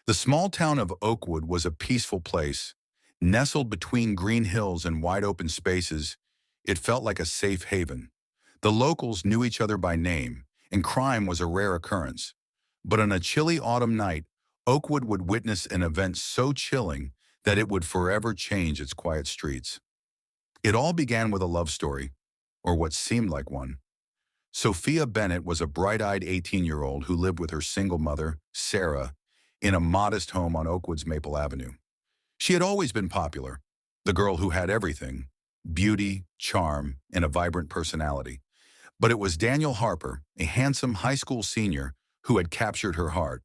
The small town of Oakwood was a peaceful place. Nestled between green hills and wide open spaces, it felt like a safe haven. The locals knew each other by name, and crime was a rare occurrence. But on a chilly autumn night, Oakwood would witness an event so chilling that it would forever change its quiet streets. It all began with a love story, or what seemed like one. Sophia Bennett was a bright-eyed 18-year-old who lived with her single mother, Sarah, in a modest home on Oakwood's Maple Avenue. She had always been popular, the girl who had everything: beauty, charm, and a vibrant personality. But it was Daniel Harper, a handsome high school senior, who had captured her heart.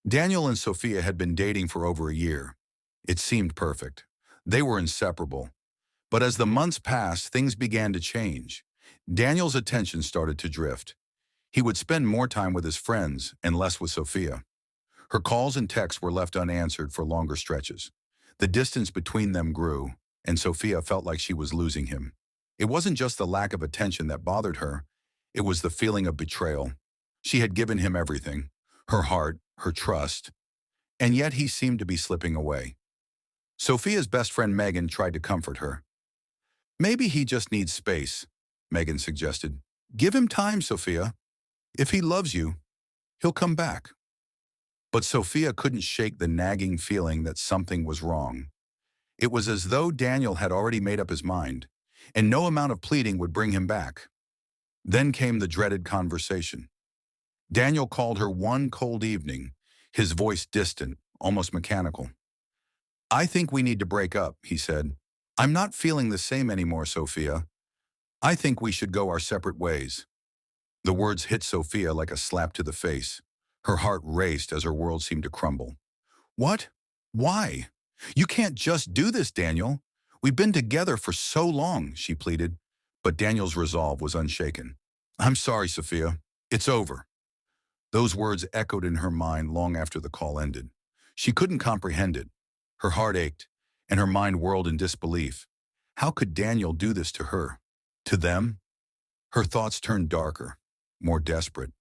Daniel and Sophia had been dating for over a year. It seemed perfect. They were inseparable. But as the months passed, things began to change. Daniel's attention started to drift. He would spend more time with his friends and less with Sophia. Her calls and texts were left unanswered for longer stretches. The distance between them grew, and Sophia felt like she was losing him. It wasn't just the lack of attention that bothered her, it was the feeling of betrayal. She had given him everything: her heart, her trust, and yet he seemed to be slipping away. Sophia's best friend Megan tried to comfort her. "Maybe he just needs space," Megan suggested. "Give him time, Sophia. If he loves you, he'll come back." But Sophia couldn't shake the nagging feeling that something was wrong. It was as though Daniel had already made up his mind, and no amount of pleading would bring him back. Then came the dreaded conversation. Daniel called her one cold evening, his voice distant, almost mechanical. "I think we need to break up," he said. "I'm not feeling the same anymore, Sophia. I think we should go our separate ways." The words hit Sophia like a slap to the face. Her heart raced as her world seemed to crumble. "What? Why? You can't just do this, Daniel. We've been together for so long," she pleaded. But Daniel's resolve was unshaken. "I'm sorry, Sophia. It's over." Those words echoed in her mind long after the call ended. She couldn't comprehend it. Her heart ached, and her mind whirled in disbelief. How could Daniel do this to her? To them? Her thoughts turned darker, more desperate.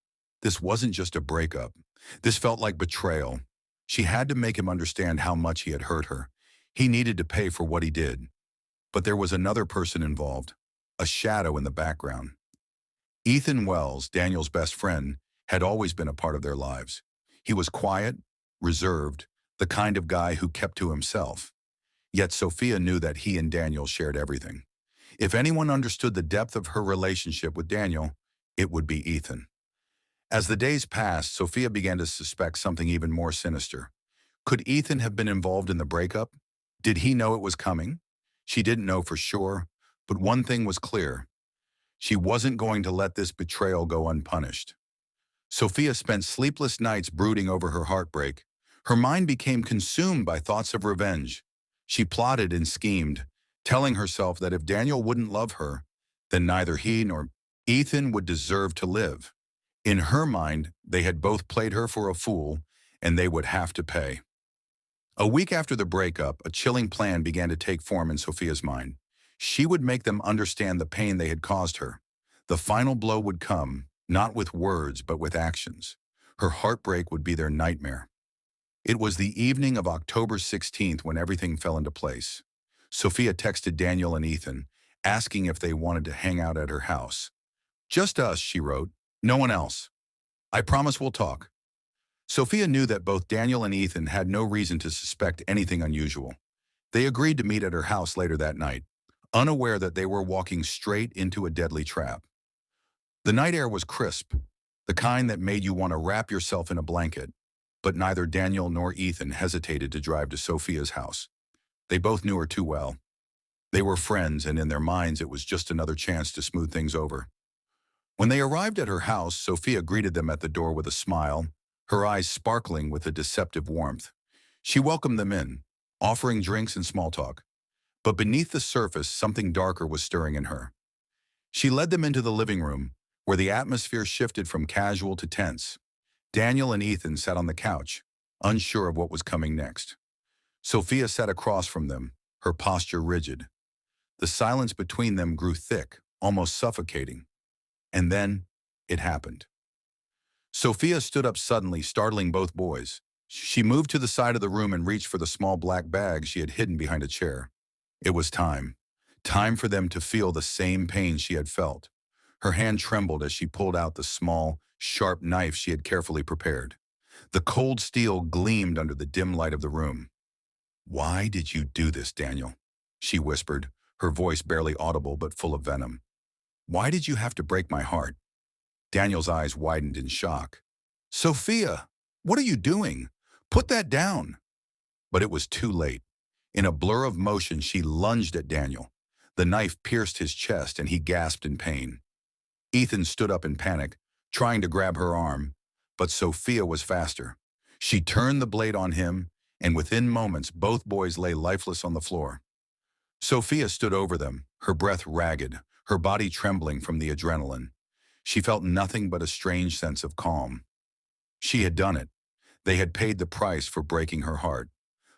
This wasn't just a breakup. This felt like betrayal. She had to make him understand how much he had hurt her. He needed to pay for what he did. But there was another person involved, a shadow in the background. Ethan Wells, Daniel's best friend, had always been a part of their lives. He was quiet, reserved, the kind of guy who kept to himself. Yet Sophia knew that he and Daniel shared everything. If anyone understood the depth of her relationship with Daniel, it would be Ethan. As the days passed, Sophia began to suspect something even more sinister. Could Ethan have been involved in the breakup? Did he know it was coming? She didn't know for sure, but one thing was clear. She wasn't going to let this betrayal go unpunished. Sophia spent sleepless nights brooding over her heartbreak. Her mind became consumed by thoughts of revenge. She plotted and schemed, telling herself that if Daniel wouldn't love her, then neither he nor Ethan would deserve to live. In her mind, they had both played her for a fool, and they would have to pay. A week after the breakup, a chilling plan began to take form in Sophia's mind. She would make them understand the pain they had caused her. The final blow would come, not with words, but with actions. Her heartbreak would be their nightmare. It was the evening of October 16th when everything fell into place. Sophia texted Daniel and Ethan, asking if they wanted to hang out at her house. "Just us," she wrote. "No one else. I promise we'll talk." Sophia knew that both Daniel and Ethan had no reason to suspect anything unusual. They agreed to meet at her house later that night, unaware that they were walking straight into a deadly trap. The night air was crisp, the kind that made you want to wrap yourself in a blanket, but neither Daniel nor Ethan hesitated to drive to Sophia's house. They both knew her too well. They were friends, and in their minds it was just another chance to smooth things over. When they arrived at her house, Sophia greeted them at the door with a smile, her eyes sparkling with a deceptive warmth. She welcomed them in, offering drinks and small talk. But beneath the surface, something darker was stirring in her. She led them into the living room, where the atmosphere shifted from casual to tense. Daniel and Ethan sat on the couch, unsure of what was coming next. Sophia sat across from them, her posture rigid. The silence between them grew thick, almost suffocating. And then, it happened. Sophia stood up suddenly, startling both boys. She moved to the side of the room and reached for the small black bag she had hidden behind a chair. It was time. Time for them to feel the same pain she had felt. Her hand trembled as she pulled out the small, sharp knife she had carefully prepared. The cold steel gleamed under the dim light of the room. "Why did you do this, Daniel?" she whispered, her voice barely audible but full of venom. "Why did you have to break my heart?" Daniel's eyes widened in shock. "Sophia, what are you doing? Put that down." But it was too late. In a blur of motion, she lunged at Daniel. The knife pierced his chest and he gasped in pain. Ethan stood up in panic, trying to grab her arm, but Sophia was faster. She turned the blade on him, and within moments, both boys lay lifeless on the floor. Sophia stood over them, her breath ragged, her body trembling from the adrenaline. She felt nothing but a strange sense of calm. She had done it. They had paid the price for breaking her heart.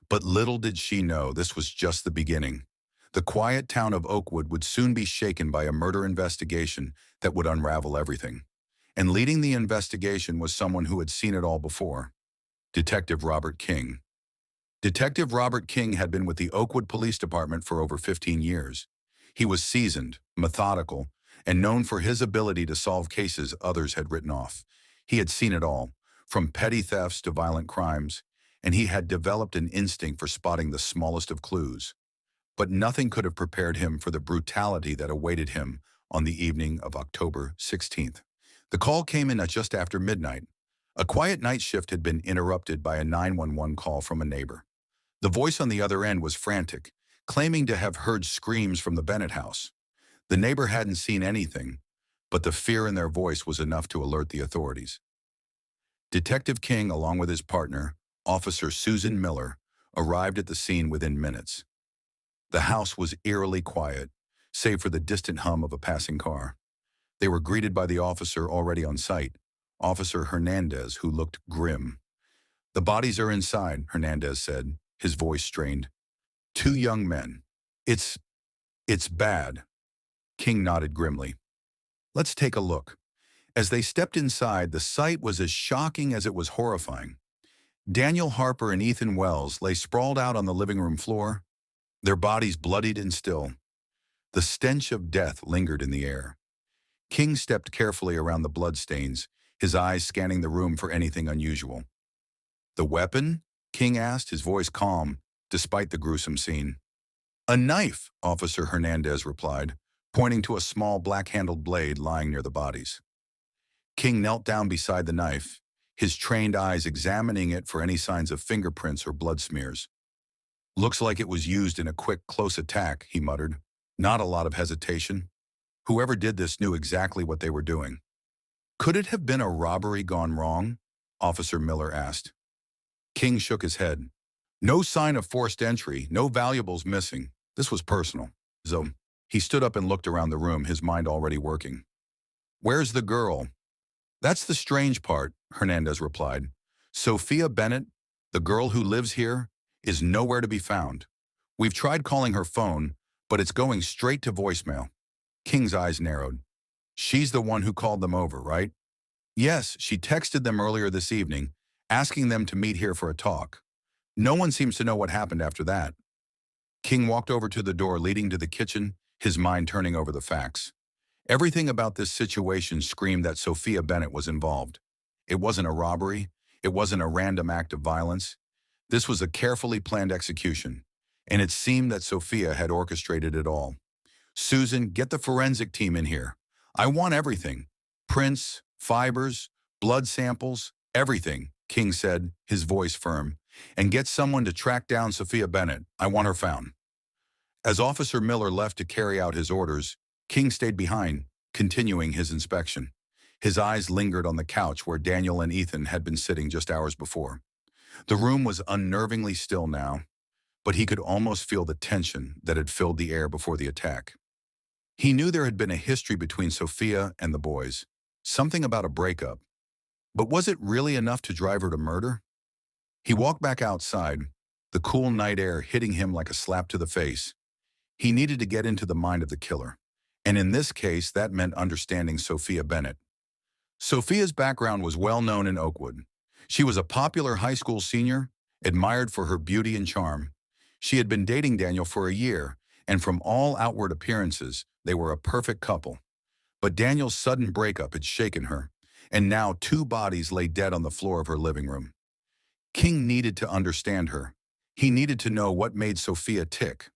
But little did she know this was just the beginning. The quiet town of Oakwood would soon be shaken by a murder investigation that would unravel everything. And leading the investigation was someone who had seen it all before. Detective Robert King. Detective Robert King had been with the Oakwood Police Department for over 15 years. He was seasoned, methodical, and known for his ability to solve cases others had written off. He had seen it all, from petty thefts to violent crimes, and he had developed an instinct for spotting the smallest of clues. But nothing could have prepared him for the brutality that awaited him on the evening of October 16th. The call came in at just after midnight. A quiet night shift had been interrupted by a 911 call from a neighbor. The voice on the other end was frantic, claiming to have heard screams from the Bennett house. The neighbor hadn't seen anything, but the fear in their voice was enough to alert the authorities. Detective King, along with his partner, Officer Susan Miller, arrived at the scene within minutes. The house was eerily quiet, save for the distant hum of a passing car. They were greeted by the officer already on site, Officer Hernandez, who looked grim. "The bodies are inside," Hernandez said, his voice strained. "Two young men. It's bad." King nodded grimly. "Let's take a look." As they stepped inside, the sight was as shocking as it was horrifying. Daniel Harper and Ethan Wells lay sprawled out on the living room floor, their bodies bloodied and still. The stench of death lingered in the air. King stepped carefully around the bloodstains, his eyes scanning the room for anything unusual. "The weapon?" King asked, his voice calm, despite the gruesome scene. "A knife," Officer Hernandez replied, pointing to a small black-handled blade lying near the bodies. King knelt down beside the knife, his trained eyes examining it for any signs of fingerprints or blood smears. "Looks like it was used in a quick, close attack," he muttered. "Not a lot of hesitation. Whoever did this knew exactly what they were doing." "Could it have been a robbery gone wrong?" Officer Miller asked. King shook his head. "No sign of forced entry, no valuables missing. This was personal." So he stood up and looked around the room, his mind already working. "Where's the girl?" "That's the strange part," Hernandez replied. "Sophia Bennett, the girl who lives here, is nowhere to be found. We've tried calling her phone, but it's going straight to voicemail." King's eyes narrowed. "She's the one who called them over, right?" "Yes, she texted them earlier this evening, asking them to meet here for a talk. No one seems to know what happened after that." King walked over to the door leading to the kitchen, his mind turning over the facts. Everything about this situation screamed that Sophia Bennett was involved. It wasn't a robbery. It wasn't a random act of violence. This was a carefully planned execution, and it seemed that Sophia had orchestrated it all. "Susan, get the forensic team in here. I want everything. Prints, fibers, blood samples, everything," King said, his voice firm. "And get someone to track down Sophia Bennett. I want her found." As Officer Miller left to carry out his orders, King stayed behind, continuing his inspection. His eyes lingered on the couch where Daniel and Ethan had been sitting just hours before. The room was unnervingly still now, but he could almost feel the tension that had filled the air before the attack. He knew there had been a history between Sophia and the boys, something about a breakup. But was it really enough to drive her to murder? He walked back outside, the cool night air hitting him like a slap to the face. He needed to get into the mind of the killer. And in this case, that meant understanding Sophia Bennett. Sophia's background was well known in Oakwood. She was a popular high school senior, admired for her beauty and charm. She had been dating Daniel for a year, and from all outward appearances, they were a perfect couple. But Daniel's sudden breakup had shaken her, and now two bodies lay dead on the floor of her living room. King needed to understand her. He needed to know what made Sophia tick.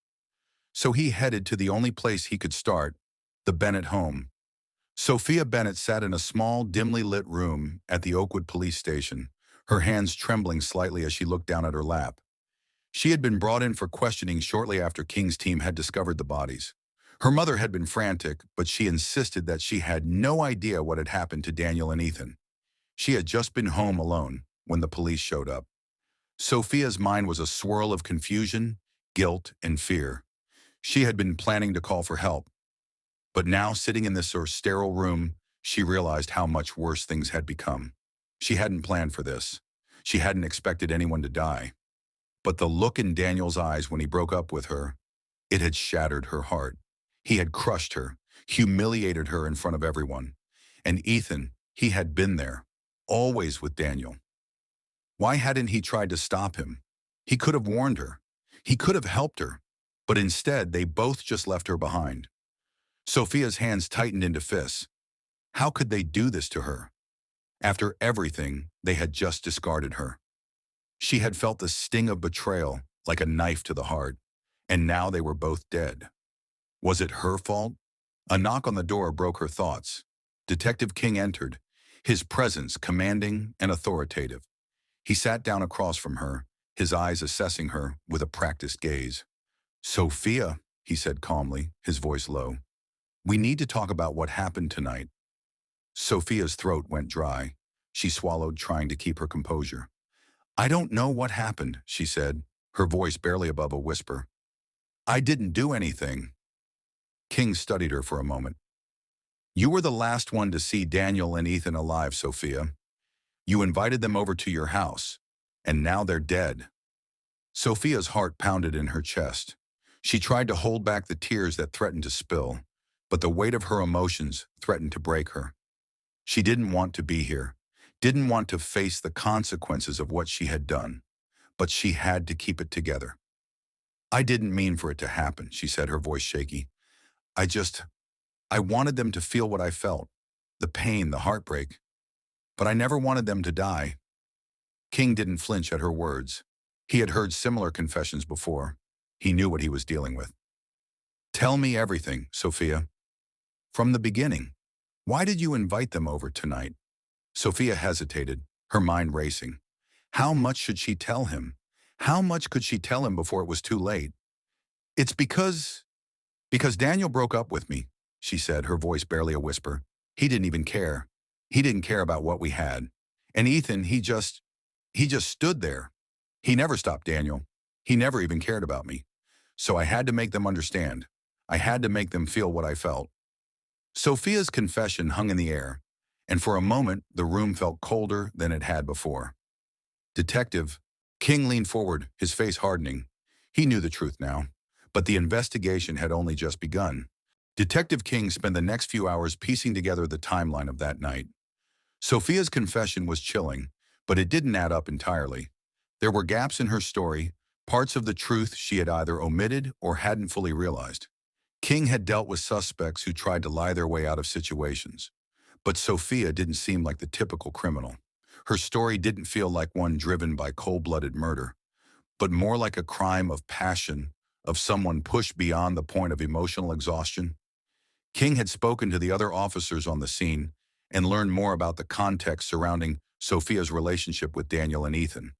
So he headed to the only place he could start, the Bennett home. Sophia Bennett sat in a small, dimly lit room at the Oakwood police station, her hands trembling slightly as she looked down at her lap. She had been brought in for questioning shortly after King's team had discovered the bodies. Her mother had been frantic, but she insisted that she had no idea what had happened to Daniel and Ethan. She had just been home alone when the police showed up. Sophia's mind was a swirl of confusion, guilt, and fear. She had been planning to call for help, but now sitting in this sterile room, she realized how much worse things had become. She hadn't planned for this. She hadn't expected anyone to die. But the look in Daniel's eyes when he broke up with her, it had shattered her heart. He had crushed her, humiliated her in front of everyone. And Ethan, he had been there, always with Daniel. Why hadn't he tried to stop him? He could have warned her. He could have helped her. But instead, they both just left her behind. Sophia's hands tightened into fists. How could they do this to her? After everything, they had just discarded her. She had felt the sting of betrayal like a knife to the heart, and now they were both dead. Was it her fault? A knock on the door broke her thoughts. Detective King entered, his presence commanding and authoritative. He sat down across from her, his eyes assessing her with a practiced gaze. "Sophia," he said calmly, his voice low, "we need to talk about what happened tonight." Sophia's throat went dry. She swallowed, trying to keep her composure. "I don't know what happened," she said, her voice barely above a whisper. "I didn't do anything." King studied her for a moment. "You were the last one to see Daniel and Ethan alive, Sophia. You invited them over to your house, and now they're dead." Sophia's heart pounded in her chest. She tried to hold back the tears that threatened to spill, but the weight of her emotions threatened to break her. She didn't want to be here, didn't want to face the consequences of what she had done, but she had to keep it together. "I didn't mean for it to happen," she said, her voice shaky. I wanted them to feel what I felt, the pain, the heartbreak, but I never wanted them to die." King didn't flinch at her words. He had heard similar confessions before. He knew what he was dealing with. "Tell me everything, Sophia. From the beginning. Why did you invite them over tonight?" Sophia hesitated, her mind racing. How much should she tell him? How much could she tell him before it was too late? "It's because Daniel broke up with me," she said, her voice barely a whisper. "He didn't even care. He didn't care about what we had. And Ethan, he just stood there. He never stopped Daniel. He never even cared about me. So I had to make them understand. I had to make them feel what I felt." Sophia's confession hung in the air, and for a moment the room felt colder than it had before. "Detective," King leaned forward, his face hardening. He knew the truth now, but the investigation had only just begun. Detective King spent the next few hours piecing together the timeline of that night. Sophia's confession was chilling, but it didn't add up entirely. There were gaps in her story, parts of the truth she had either omitted or hadn't fully realized. King had dealt with suspects who tried to lie their way out of situations. But Sophia didn't seem like the typical criminal. Her story didn't feel like one driven by cold-blooded murder, but more like a crime of passion, of someone pushed beyond the point of emotional exhaustion. King had spoken to the other officers on the scene and learned more about the context surrounding Sophia's relationship with Daniel and Ethan.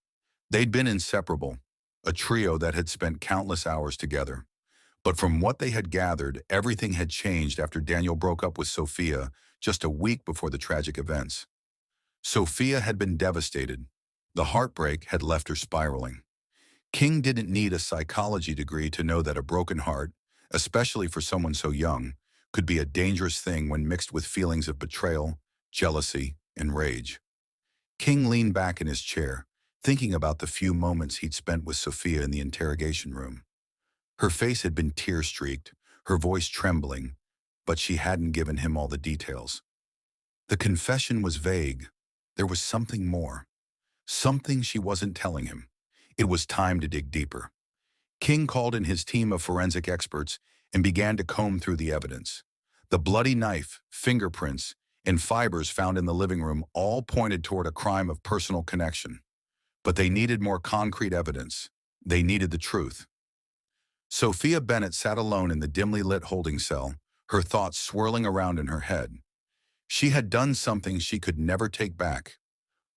They'd been inseparable, a trio that had spent countless hours together. But from what they had gathered, everything had changed after Daniel broke up with Sophia just a week before the tragic events. Sophia had been devastated. The heartbreak had left her spiraling. King didn't need a psychology degree to know that a broken heart, especially for someone so young, could be a dangerous thing when mixed with feelings of betrayal, jealousy, and rage. King leaned back in his chair, thinking about the few moments he'd spent with Sophia in the interrogation room. Her face had been tear-streaked, her voice trembling, but she hadn't given him all the details. The confession was vague. There was something more. something she wasn't telling him. It was time to dig deeper. King called in his team of forensic experts and began to comb through the evidence. The bloody knife, fingerprints, and fibers found in the living room all pointed toward a crime of personal connection. But they needed more concrete evidence. They needed the truth. Sophia Bennett sat alone in the dimly lit holding cell, her thoughts swirling around in her head. She had done something she could never take back.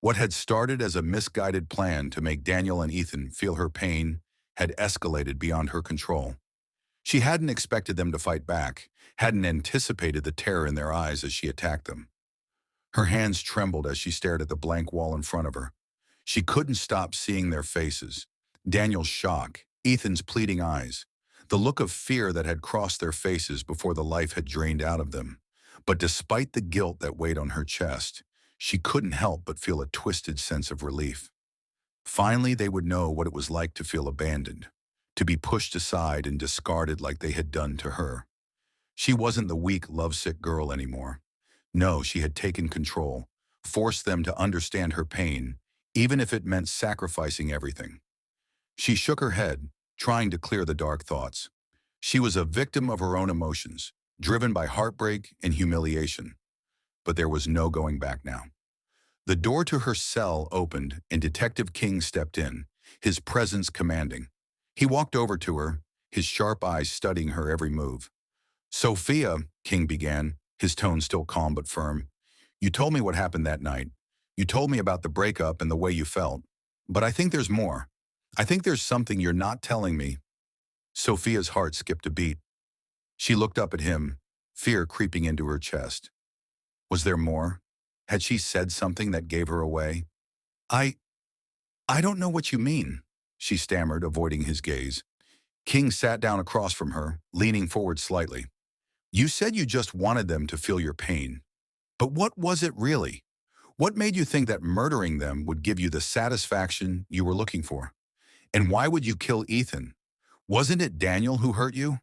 What had started as a misguided plan to make Daniel and Ethan feel her pain had escalated beyond her control. She hadn't expected them to fight back, hadn't anticipated the terror in their eyes as she attacked them. Her hands trembled as she stared at the blank wall in front of her. She couldn't stop seeing their faces. Daniel's shock, Ethan's pleading eyes, the look of fear that had crossed their faces before the life had drained out of them. But despite the guilt that weighed on her chest, she couldn't help but feel a twisted sense of relief. Finally, they would know what it was like to feel abandoned, to be pushed aside and discarded like they had done to her. She wasn't the weak, lovesick girl anymore. No, she had taken control, forced them to understand her pain, even if it meant sacrificing everything. She shook her head, trying to clear the dark thoughts. She was a victim of her own emotions, driven by heartbreak and humiliation. But there was no going back now. The door to her cell opened and Detective King stepped in, his presence commanding. He walked over to her, his sharp eyes studying her every move. "Sophia," King began, his tone still calm but firm, "you told me what happened that night. You told me about the breakup and the way you felt. But I think there's more. I think there's something you're not telling me." Sophia's heart skipped a beat. She looked up at him, fear creeping into her chest. Was there more? Had she said something that gave her away? I don't know what you mean," she stammered, avoiding his gaze. King sat down across from her, leaning forward slightly. "You said you just wanted them to feel your pain. But what was it really? What made you think that murdering them would give you the satisfaction you were looking for? And why would you kill Ethan? Wasn't it Daniel who hurt you?"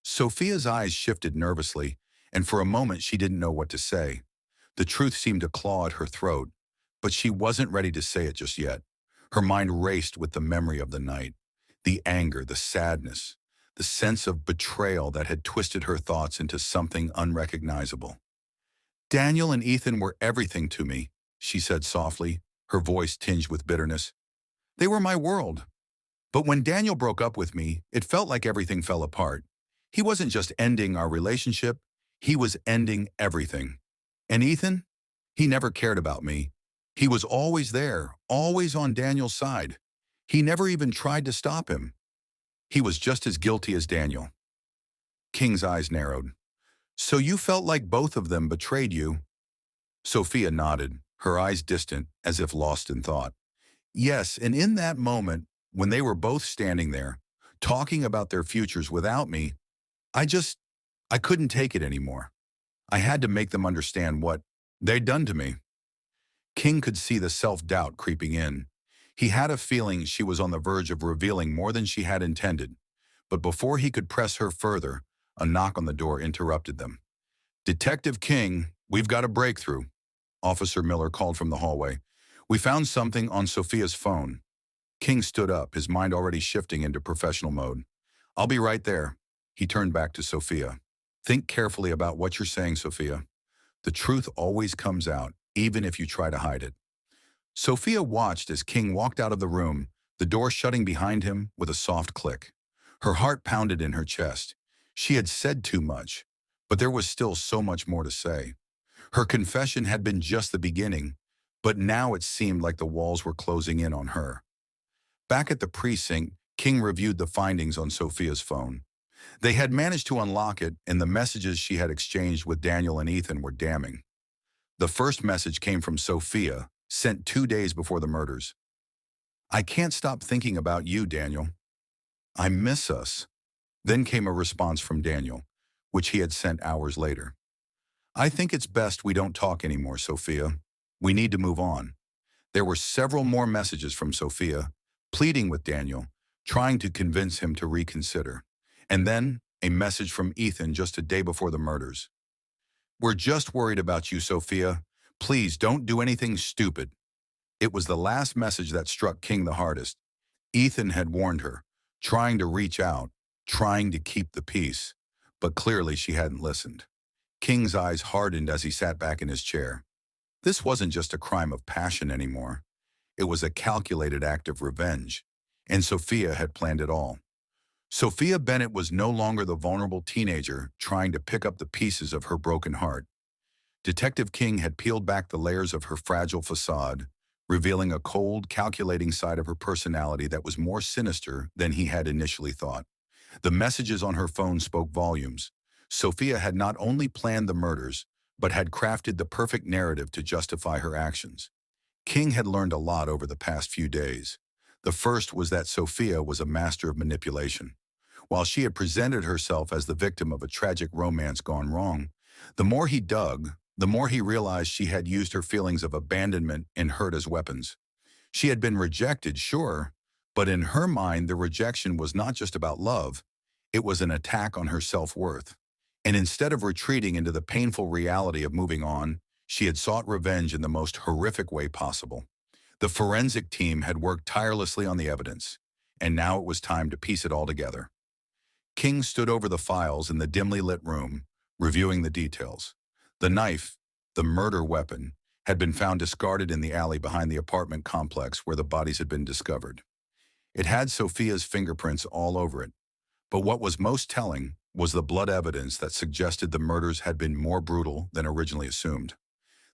Sophia's eyes shifted nervously, and for a moment she didn't know what to say. The truth seemed to claw at her throat, but she wasn't ready to say it just yet. Her mind raced with the memory of the night, the anger, the sadness, the sense of betrayal that had twisted her thoughts into something unrecognizable. "Daniel and Ethan were everything to me," she said softly, her voice tinged with bitterness. "They were my world. But when Daniel broke up with me, it felt like everything fell apart. He wasn't just ending our relationship, he was ending everything. And Ethan? He never cared about me. He was always there, always on Daniel's side. He never even tried to stop him. He was just as guilty as Daniel." King's eyes narrowed. "So you felt like both of them betrayed you?" Sophia nodded, her eyes distant, as if lost in thought. "Yes, and in that moment, when they were both standing there, talking about their futures without me, I couldn't take it anymore. I had to make them understand what they'd done to me." King could see the self-doubt creeping in. He had a feeling she was on the verge of revealing more than she had intended. But before he could press her further, a knock on the door interrupted them. "Detective King, we've got a breakthrough," Officer Miller called from the hallway. "We found something on Sophia's phone." King stood up, his mind already shifting into professional mode. "I'll be right there." He turned back to Sophia. "Think carefully about what you're saying, Sophia. The truth always comes out, even if you try to hide it." Sophia watched as King walked out of the room, the door shutting behind him with a soft click. Her heart pounded in her chest. She had said too much, but there was still so much more to say. Her confession had been just the beginning, but now it seemed like the walls were closing in on her. Back at the precinct, King reviewed the findings on Sophia's phone. They had managed to unlock it, and the messages she had exchanged with Daniel and Ethan were damning. The first message came from Sophia, sent 2 days before the murders. "I can't stop thinking about you, Daniel. I miss us." Then came a response from Daniel, which he had sent hours later. "I think it's best we don't talk anymore, Sophia. We need to move on." There were several more messages from Sophia, pleading with Daniel, trying to convince him to reconsider. And then a message from Ethan just a day before the murders. "We're just worried about you, Sophia. Please don't do anything stupid." It was the last message that struck King the hardest. Ethan had warned her, trying to reach out, trying to keep the peace, but clearly she hadn't listened. King's eyes hardened as he sat back in his chair. This wasn't just a crime of passion anymore. It was a calculated act of revenge, and Sophia had planned it all. Sophia Bennett was no longer the vulnerable teenager trying to pick up the pieces of her broken heart. Detective King had peeled back the layers of her fragile facade, revealing a cold, calculating side of her personality that was more sinister than he had initially thought. The messages on her phone spoke volumes. Sophia had not only planned the murders, but had crafted the perfect narrative to justify her actions. King had learned a lot over the past few days. The first was that Sophia was a master of manipulation. While she had presented herself as the victim of a tragic romance gone wrong, the more he dug, the more he realized she had used her feelings of abandonment and hurt as weapons. She had been rejected, sure, but in her mind the rejection was not just about love, it was an attack on her self-worth. And instead of retreating into the painful reality of moving on, she had sought revenge in the most horrific way possible. The forensic team had worked tirelessly on the evidence, and now it was time to piece it all together. King stood over the files in the dimly lit room, reviewing the details. The knife, the murder weapon, had been found discarded in the alley behind the apartment complex where the bodies had been discovered. It had Sophia's fingerprints all over it, but what was most telling was the blood evidence that suggested the murders had been more brutal than originally assumed.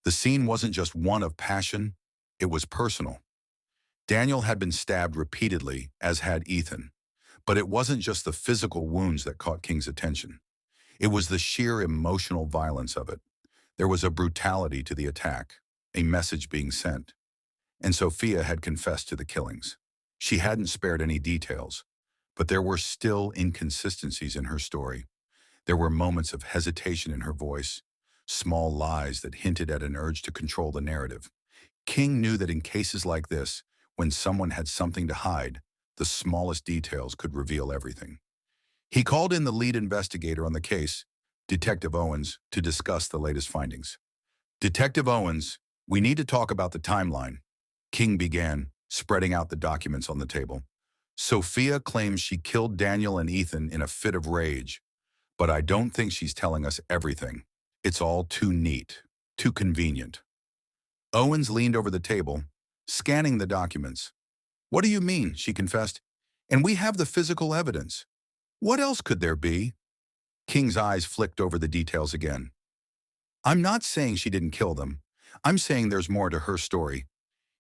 The scene wasn't just one of passion, it was personal. Daniel had been stabbed repeatedly, as had Ethan. But it wasn't just the physical wounds that caught King's attention. It was the sheer emotional violence of it. There was a brutality to the attack, a message being sent. And Sophia had confessed to the killings. She hadn't spared any details, but there were still inconsistencies in her story. There were moments of hesitation in her voice, small lies that hinted at an urge to control the narrative. King knew that in cases like this, when someone had something to hide, the smallest details could reveal everything. He called in the lead investigator on the case, Detective Owens, to discuss the latest findings. Detective Owens, we need to talk about the timeline. King began, spreading out the documents on the table. Sophia claims she killed Daniel and Ethan in a fit of rage, but I don't think she's telling us everything. It's all too neat, too convenient. Owens leaned over the table, scanning the documents. What do you mean, she confessed. And we have the physical evidence. What else could there be? King's eyes flicked over the details again. I'm not saying she didn't kill them. I'm saying there's more to her story.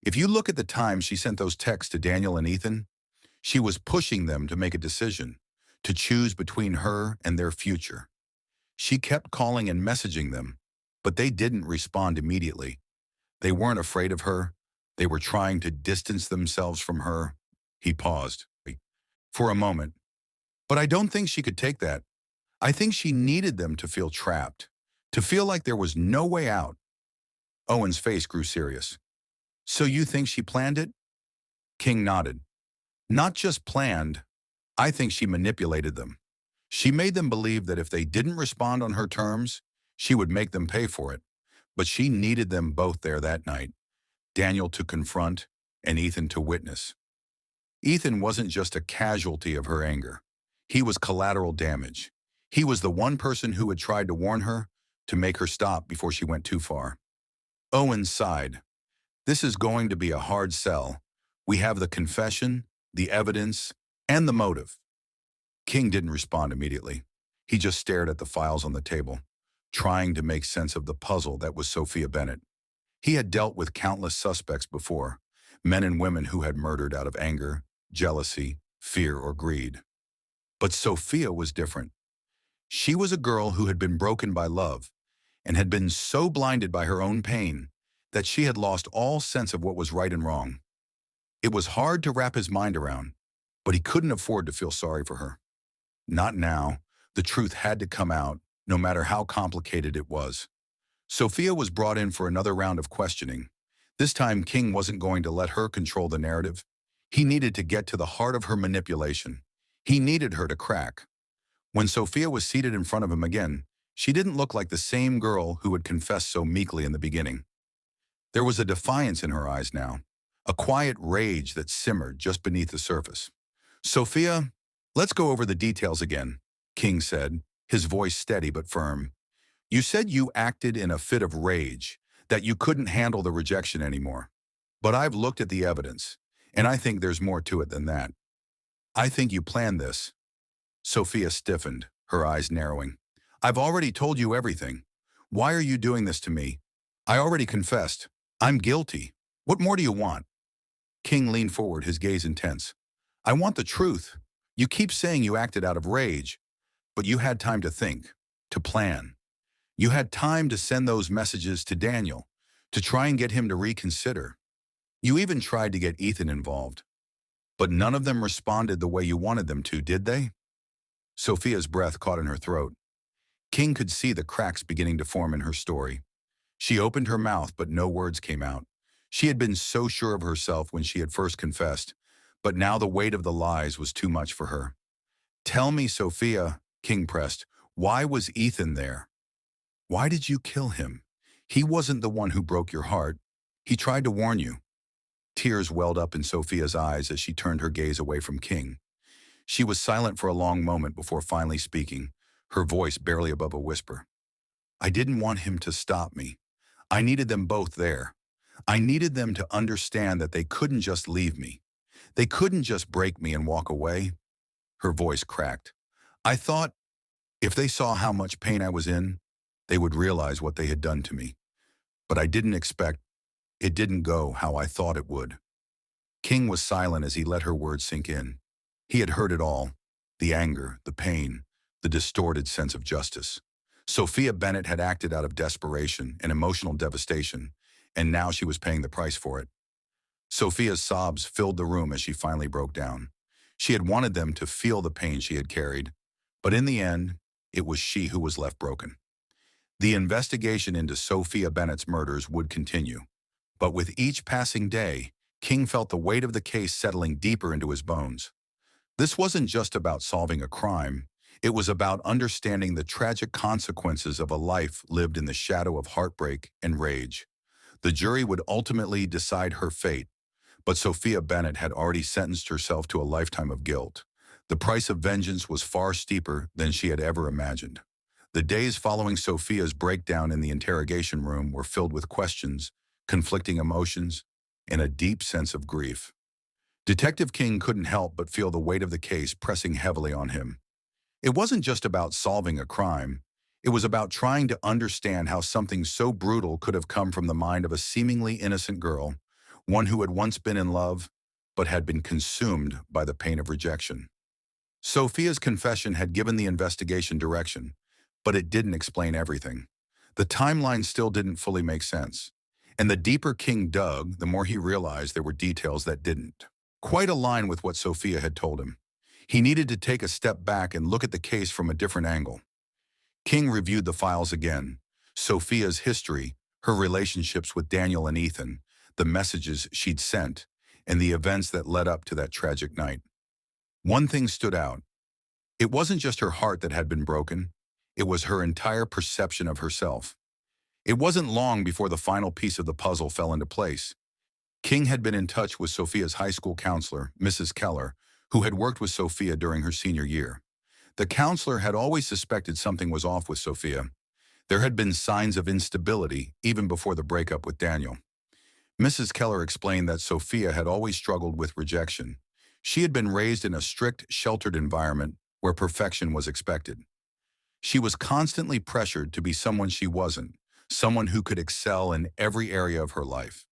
If you look at the time she sent those texts to Daniel and Ethan, she was pushing them to make a decision, to choose between her and their future. She kept calling and messaging them, but they didn't respond immediately. They weren't afraid of her. They were trying to distance themselves from her. He paused for a moment. But I don't think she could take that. I think she needed them to feel trapped, to feel like there was no way out. Owen's face grew serious. So you think she planned it? King nodded. Not just planned. I think she manipulated them. She made them believe that if they didn't respond on her terms, she would make them pay for it. But she needed them both there that night. Daniel to confront, and Ethan to witness. Ethan wasn't just a casualty of her anger. He was collateral damage. He was the one person who had tried to warn her, to make her stop before she went too far. Owen sighed. This is going to be a hard sell. We have the confession, the evidence, and the motive. King didn't respond immediately. He just stared at the files on the table, trying to make sense of the puzzle that was Sophia Bennett. He had dealt with countless suspects before, men and women who had murdered out of anger, jealousy, fear, or greed. But Sophia was different. She was a girl who had been broken by love and had been so blinded by her own pain that she had lost all sense of what was right and wrong. It was hard to wrap his mind around, but he couldn't afford to feel sorry for her. Not now. The truth had to come out, no matter how complicated it was. Sophia was brought in for another round of questioning. This time, King wasn't going to let her control the narrative. He needed to get to the heart of her manipulation. He needed her to crack. When Sophia was seated in front of him again, she didn't look like the same girl who had confessed so meekly in the beginning. There was a defiance in her eyes now, a quiet rage that simmered just beneath the surface. "Sophia, let's go over the details again," King said, his voice steady but firm. "You said you acted in a fit of rage, that you couldn't handle the rejection anymore. But I've looked at the evidence, and I think there's more to it than that. I think you planned this." Sophia stiffened, her eyes narrowing. "I've already told you everything. Why are you doing this to me? I already confessed. I'm guilty. What more do you want?" King leaned forward, his gaze intense. "I want the truth. You keep saying you acted out of rage, but you had time to think, to plan. You had time to send those messages to Daniel, to try and get him to reconsider. You even tried to get Ethan involved. But none of them responded the way you wanted them to, did they?" Sophia's breath caught in her throat. King could see the cracks beginning to form in her story. She opened her mouth, but no words came out. She had been so sure of herself when she had first confessed, but now the weight of the lies was too much for her. "Tell me, Sophia," King pressed, "why was Ethan there? Why did you kill him? He wasn't the one who broke your heart. He tried to warn you." Tears welled up in Sophia's eyes as she turned her gaze away from King. She was silent for a long moment before finally speaking, her voice barely above a whisper. "I didn't want him to stop me. I needed them both there. I needed them to understand that they couldn't just leave me. They couldn't just break me and walk away." Her voice cracked. "I thought if they saw how much pain I was in, they would realize what they had done to me. But I didn't expect it didn't go how I thought it would." King was silent as he let her words sink in. He had heard it all, the anger, the pain, the distorted sense of justice. Sophia Bennett had acted out of desperation and emotional devastation, and now she was paying the price for it. Sophia's sobs filled the room as she finally broke down. She had wanted them to feel the pain she had carried, but in the end, it was she who was left broken. The investigation into Sophia Bennett's murders would continue, but with each passing day, King felt the weight of the case settling deeper into his bones. This wasn't just about solving a crime, it was about understanding the tragic consequences of a life lived in the shadow of heartbreak and rage. The jury would ultimately decide her fate, but Sophia Bennett had already sentenced herself to a lifetime of guilt. The price of vengeance was far steeper than she had ever imagined. The days following Sophia's breakdown in the interrogation room were filled with questions, conflicting emotions, and a deep sense of grief. Detective King couldn't help but feel the weight of the case pressing heavily on him. It wasn't just about solving a crime. It was about trying to understand how something so brutal could have come from the mind of a seemingly innocent girl, one who had once been in love, but had been consumed by the pain of rejection. Sophia's confession had given the investigation direction, but it didn't explain everything. The timeline still didn't fully make sense. And the deeper King dug, the more he realized there were details that didn't quite align with what Sophia had told him. He needed to take a step back and look at the case from a different angle. King reviewed the files again, Sophia's history, her relationships with Daniel and Ethan, the messages she'd sent, and the events that led up to that tragic night. One thing stood out. It wasn't just her heart that had been broken, it was her entire perception of herself. It wasn't long before the final piece of the puzzle fell into place. King had been in touch with Sophia's high school counselor, Mrs. Keller, who had worked with Sophia during her senior year. The counselor had always suspected something was off with Sophia. There had been signs of instability even before the breakup with Daniel. Mrs. Keller explained that Sophia had always struggled with rejection. She had been raised in a strict, sheltered environment where perfection was expected. She was constantly pressured to be someone she wasn't, someone who could excel in every area of her life.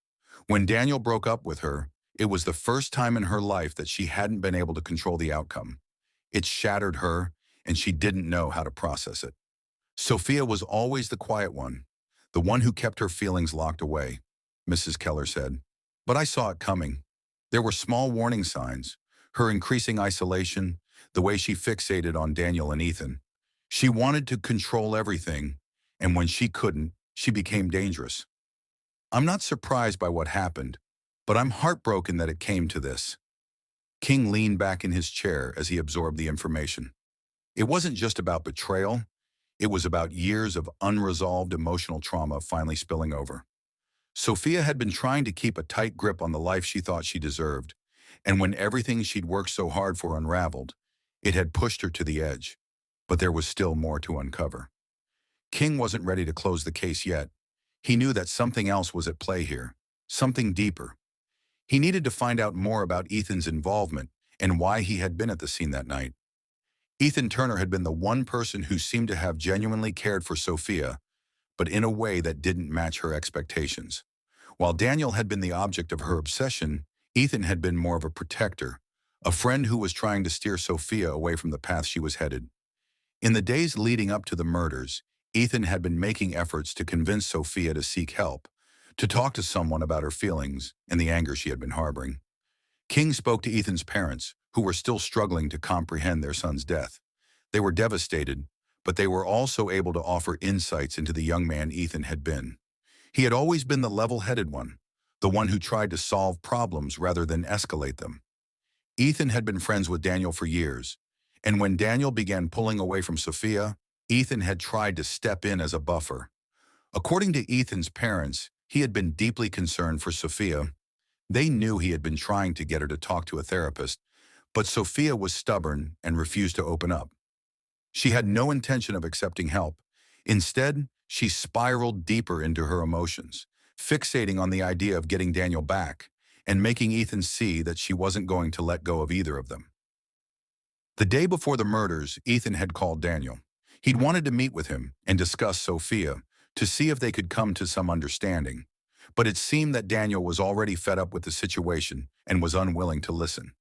When Daniel broke up with her, it was the first time in her life that she hadn't been able to control the outcome. It shattered her, and she didn't know how to process it. Sophia was always the quiet one, the one who kept her feelings locked away, Mrs. Keller said. But I saw it coming. There were small warning signs, her increasing isolation, the way she fixated on Daniel and Ethan. She wanted to control everything, and when she couldn't, she became dangerous. I'm not surprised by what happened, but I'm heartbroken that it came to this. King leaned back in his chair as he absorbed the information. It wasn't just about betrayal, it was about years of unresolved emotional trauma finally spilling over. Sophia had been trying to keep a tight grip on the life she thought she deserved, and when everything she'd worked so hard for unraveled, it had pushed her to the edge. But there was still more to uncover. King wasn't ready to close the case yet. He knew that something else was at play here, something deeper. He needed to find out more about Ethan's involvement and why he had been at the scene that night. Ethan Turner had been the one person who seemed to have genuinely cared for Sophia, but in a way that didn't match her expectations. While Daniel had been the object of her obsession, Ethan had been more of a protector, a friend who was trying to steer Sophia away from the path she was headed. In the days leading up to the murders, Ethan had been making efforts to convince Sophia to seek help, to talk to someone about her feelings and the anger she had been harboring. King spoke to Ethan's parents, who were still struggling to comprehend their son's death. They were devastated, but they were also able to offer insights into the young man Ethan had been. He had always been the level-headed one, the one who tried to solve problems rather than escalate them. Ethan had been friends with Daniel for years, and when Daniel began pulling away from Sophia, Ethan had tried to step in as a buffer. According to Ethan's parents, he had been deeply concerned for Sophia. They knew he had been trying to get her to talk to a therapist, but Sophia was stubborn and refused to open up. She had no intention of accepting help. Instead, she spiraled deeper into her emotions, fixating on the idea of getting Daniel back and making Ethan see that she wasn't going to let go of either of them. The day before the murders, Ethan had called Daniel. He'd wanted to meet with him and discuss Sophia to see if they could come to some understanding. But it seemed that Daniel was already fed up with the situation and was unwilling to listen.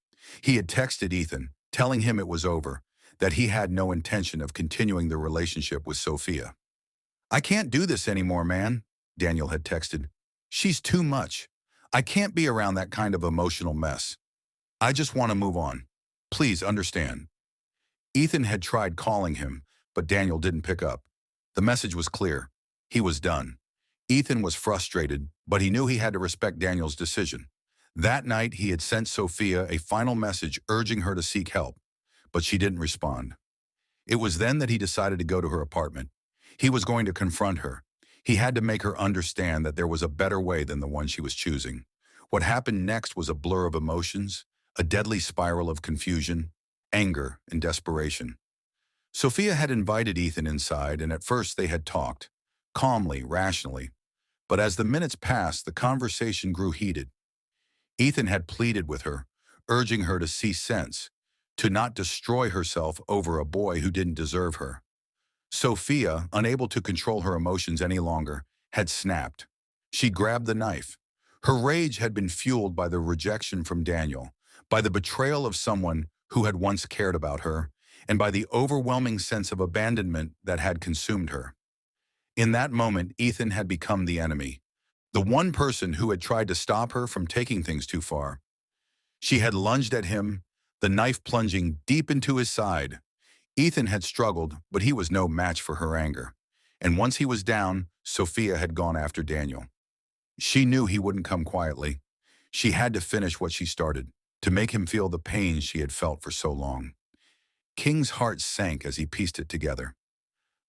He had texted Ethan, telling him it was over, that he had no intention of continuing the relationship with Sophia. "I can't do this anymore, man," Daniel had texted. "She's too much. I can't be around that kind of emotional mess. I just want to move on. Please understand." Ethan had tried calling him, but Daniel didn't pick up. The message was clear. He was done. Ethan was frustrated, but he knew he had to respect Daniel's decision. That night, he had sent Sophia a final message urging her to seek help, but she didn't respond. It was then that he decided to go to her apartment. He was going to confront her. He had to make her understand that there was a better way than the one she was choosing. What happened next was a blur of emotions, a deadly spiral of confusion, anger, and desperation. Sophia had invited Ethan inside, and at first they had talked, calmly, rationally. But as the minutes passed, the conversation grew heated. Ethan had pleaded with her, urging her to see sense, to not destroy herself over a boy who didn't deserve her. Sophia, unable to control her emotions any longer, had snapped. She grabbed the knife. Her rage had been fueled by the rejection from Daniel, by the betrayal of someone who had once cared about her, and by the overwhelming sense of abandonment that had consumed her. In that moment, Ethan had become the enemy, the one person who had tried to stop her from taking things too far. She had lunged at him, the knife plunging deep into his side. Ethan had struggled, but he was no match for her anger. And once he was down, Sophia had gone after Daniel. She knew he wouldn't come quietly. She had to finish what she started, to make him feel the pain she had felt for so long. King's heart sank as he pieced it together.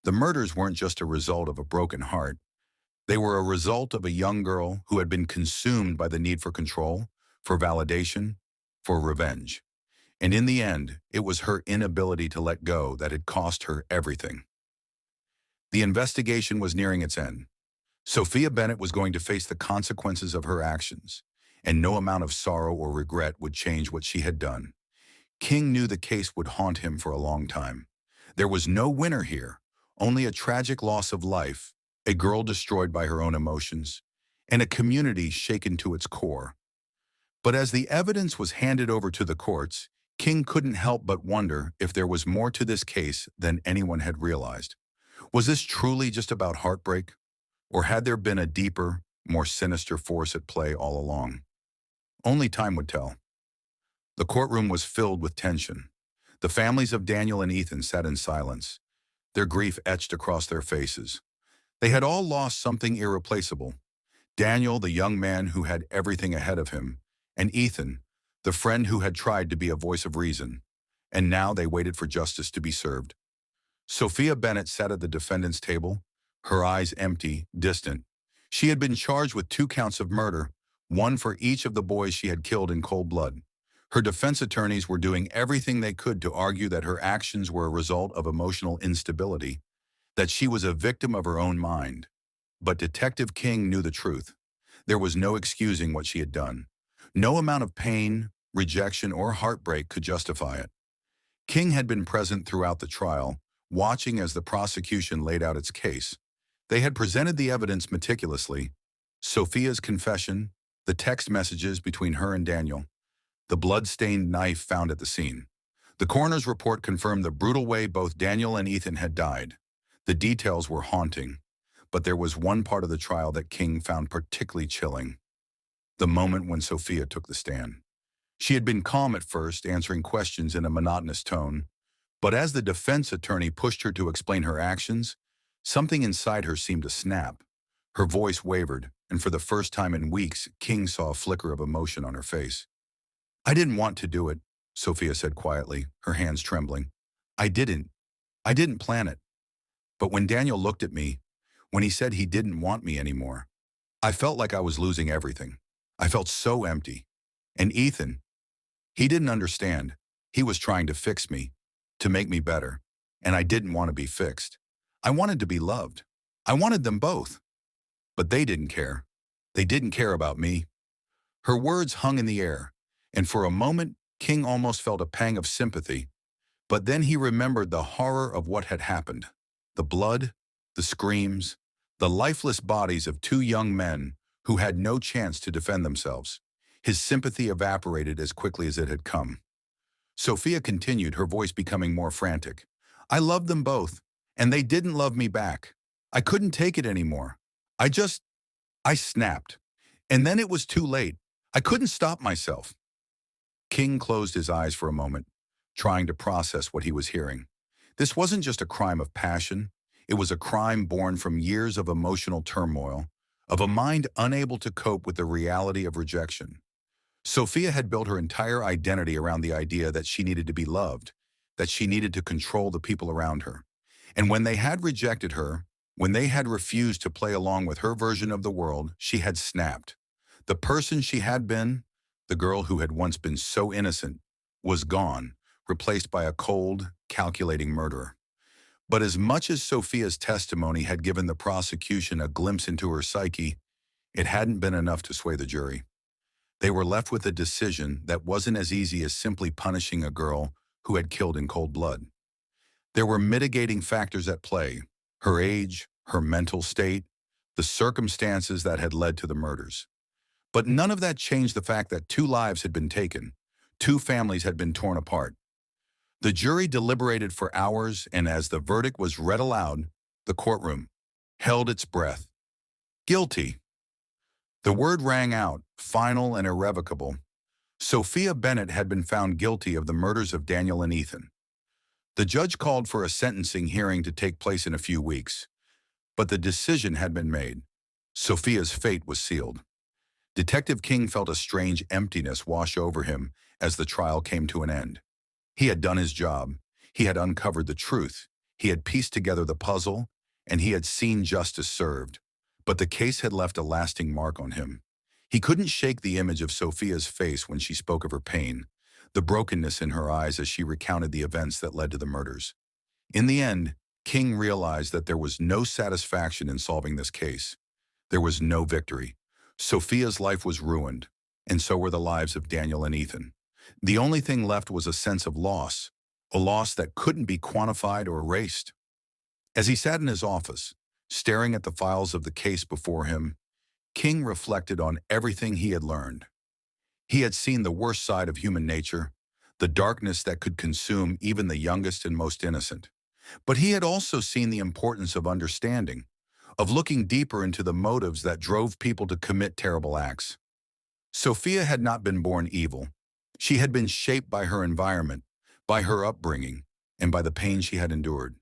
The murders weren't just a result of a broken heart. They were a result of a young girl who had been consumed by the need for control, for validation, for revenge. And in the end, it was her inability to let go that had cost her everything. The investigation was nearing its end. Sophia Bennett was going to face the consequences of her actions, and no amount of sorrow or regret would change what she had done. King knew the case would haunt him for a long time. There was no winner here, only a tragic loss of life, a girl destroyed by her own emotions, and a community shaken to its core. But as the evidence was handed over to the courts, King couldn't help but wonder if there was more to this case than anyone had realized. Was this truly just about heartbreak? Or had there been a deeper, more sinister force at play all along? Only time would tell. The courtroom was filled with tension. The families of Daniel and Ethan sat in silence, their grief etched across their faces. They had all lost something irreplaceable. Daniel, the young man who had everything ahead of him, and Ethan, the friend who had tried to be a voice of reason. And now they waited for justice to be served. Sophia Bennett sat at the defendant's table, her eyes empty, distant. She had been charged with 2 counts of murder, one for each of the boys she had killed in cold blood. Her defense attorneys were doing everything they could to argue that her actions were a result of emotional instability, that she was a victim of her own mind. But Detective King knew the truth. There was no excusing what she had done. No amount of pain, rejection, or heartbreak could justify it. King had been present throughout the trial, watching as the prosecution laid out its case. They had presented the evidence meticulously: Sophia's confession, the text messages between her and Daniel, the blood-stained knife found at the scene. The coroner's report confirmed the brutal way both Daniel and Ethan had died. The details were haunting, but there was one part of the trial that King found particularly chilling: the moment when Sophia took the stand. She had been calm at first, answering questions in a monotonous tone, but as the defense attorney pushed her to explain her actions, something inside her seemed to snap. Her voice wavered, and for the first time in weeks, King saw a flicker of emotion on her face. "I didn't want to do it," Sophia said quietly, her hands trembling. I didn't. I didn't plan it. But when Daniel looked at me, when he said he didn't want me anymore, I felt like I was losing everything. I felt so empty. And Ethan, he didn't understand. He was trying to fix me, to make me better. And I didn't want to be fixed. I wanted to be loved. I wanted them both. But they didn't care. They didn't care about me. Her words hung in the air, and for a moment, King almost felt a pang of sympathy. But then he remembered the horror of what had happened. The blood, the screams, the lifeless bodies of 2 young men who had no chance to defend themselves. His sympathy evaporated as quickly as it had come. Sophia continued, her voice becoming more frantic. I loved them both, and they didn't love me back. I couldn't take it anymore. I snapped. And then it was too late. I couldn't stop myself. King closed his eyes for a moment, trying to process what he was hearing. This wasn't just a crime of passion. It was a crime born from years of emotional turmoil, of a mind unable to cope with the reality of rejection. Sophia had built her entire identity around the idea that she needed to be loved, that she needed to control the people around her. And when they had rejected her, when they had refused to play along with her version of the world, she had snapped. The person she had been, the girl who had once been so innocent, was gone, replaced by a cold, calculating murderer. But as much as Sophia's testimony had given the prosecution a glimpse into her psyche, it hadn't been enough to sway the jury. They were left with a decision that wasn't as easy as simply punishing a girl who had killed in cold blood. There were mitigating factors at play: her age, her mental state, the circumstances that had led to the murders. But none of that changed the fact that 2 lives had been taken, 2 families had been torn apart. The jury deliberated for hours, and as the verdict was read aloud, the courtroom held its breath. Guilty. The word rang out, final and irrevocable. Sophia Bennett had been found guilty of the murders of Daniel and Ethan. The judge called for a sentencing hearing to take place in a few weeks. But the decision had been made. Sophia's fate was sealed. Detective King felt a strange emptiness wash over him as the trial came to an end. He had done his job. He had uncovered the truth. He had pieced together the puzzle, and he had seen justice served. But the case had left a lasting mark on him. He couldn't shake the image of Sophia's face when she spoke of her pain, the brokenness in her eyes as she recounted the events that led to the murders. In the end, King realized that there was no satisfaction in solving this case. There was no victory. Sophia's life was ruined, and so were the lives of Daniel and Ethan. The only thing left was a sense of loss, a loss that couldn't be quantified or erased. As he sat in his office, staring at the files of the case before him, King reflected on everything he had learned. He had seen the worst side of human nature, the darkness that could consume even the youngest and most innocent. But he had also seen the importance of understanding, of looking deeper into the motives that drove people to commit terrible acts. Sophia had not been born evil. She had been shaped by her environment, by her upbringing, and by the pain she had endured.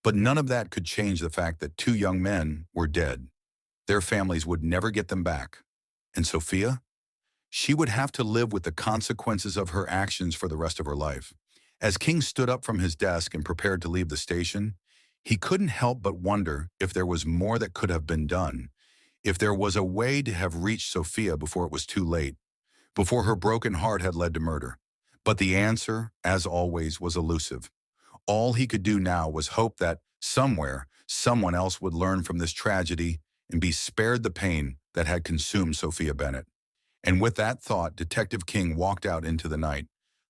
But none of that could change the fact that 2 young men were dead. Their families would never get them back. And Sophia? She would have to live with the consequences of her actions for the rest of her life. As King stood up from his desk and prepared to leave the station, he couldn't help but wonder if there was more that could have been done, if there was a way to have reached Sophia before it was too late, before her broken heart had led to murder. But the answer, as always, was elusive. All he could do now was hope that, somewhere, someone else would learn from this tragedy and be spared the pain that had consumed Sophia Bennett. And with that thought, Detective King walked out into the night,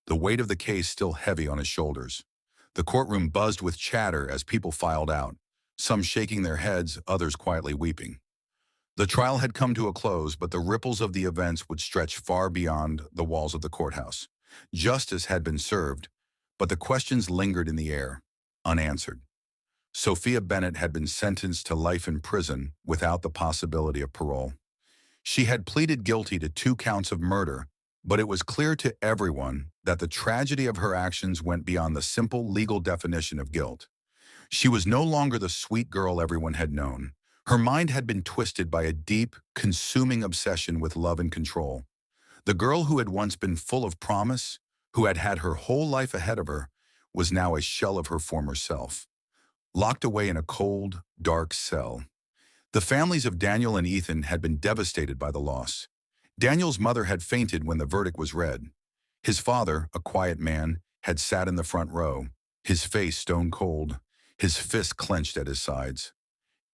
the weight of the case still heavy on his shoulders. The courtroom buzzed with chatter as people filed out, some shaking their heads, others quietly weeping. The trial had come to a close, but the ripples of the events would stretch far beyond the walls of the courthouse. Justice had been served, but the questions lingered in the air, unanswered. Sophia Bennett had been sentenced to life in prison without the possibility of parole. She had pleaded guilty to 2 counts of murder, but it was clear to everyone that the tragedy of her actions went beyond the simple legal definition of guilt. She was no longer the sweet girl everyone had known. Her mind had been twisted by a deep, consuming obsession with love and control. The girl who had once been full of promise, who had had her whole life ahead of her, was now a shell of her former self, locked away in a cold, dark cell. The families of Daniel and Ethan had been devastated by the loss. Daniel's mother had fainted when the verdict was read. His father, a quiet man, had sat in the front row, his face stone cold, his fists clenched at his sides.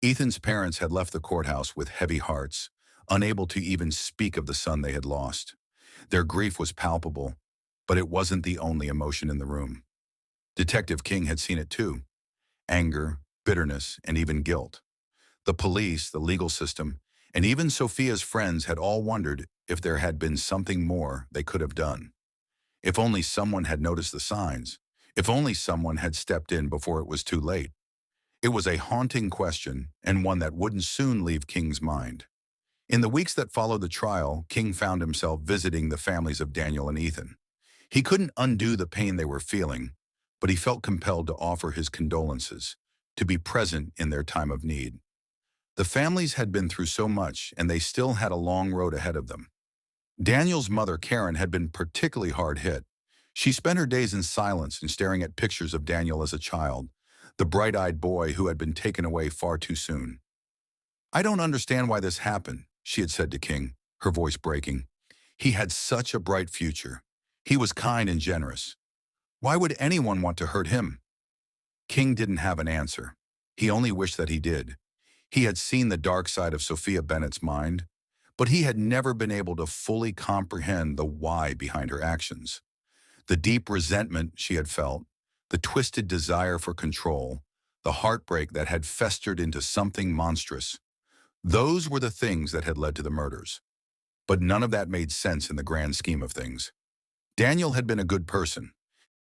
Ethan's parents had left the courthouse with heavy hearts, unable to even speak of the son they had lost. Their grief was palpable, but it wasn't the only emotion in the room. Detective King had seen it too: anger, bitterness, and even guilt. The police, the legal system, and even Sophia's friends had all wondered if there had been something more they could have done. If only someone had noticed the signs. If only someone had stepped in before it was too late. It was a haunting question, and one that wouldn't soon leave King's mind. In the weeks that followed the trial, King found himself visiting the families of Daniel and Ethan. He couldn't undo the pain they were feeling, but he felt compelled to offer his condolences, to be present in their time of need. The families had been through so much, and they still had a long road ahead of them. Daniel's mother, Karen, had been particularly hard hit. She spent her days in silence and staring at pictures of Daniel as a child, the bright-eyed boy who had been taken away far too soon. "I don't understand why this happened," she had said to King, her voice breaking. "He had such a bright future. He was kind and generous. Why would anyone want to hurt him?" King didn't have an answer. He only wished that he did. He had seen the dark side of Sophia Bennett's mind, but he had never been able to fully comprehend the why behind her actions. The deep resentment she had felt, the twisted desire for control, the heartbreak that had festered into something monstrous. Those were the things that had led to the murders. But none of that made sense in the grand scheme of things. Daniel had been a good person.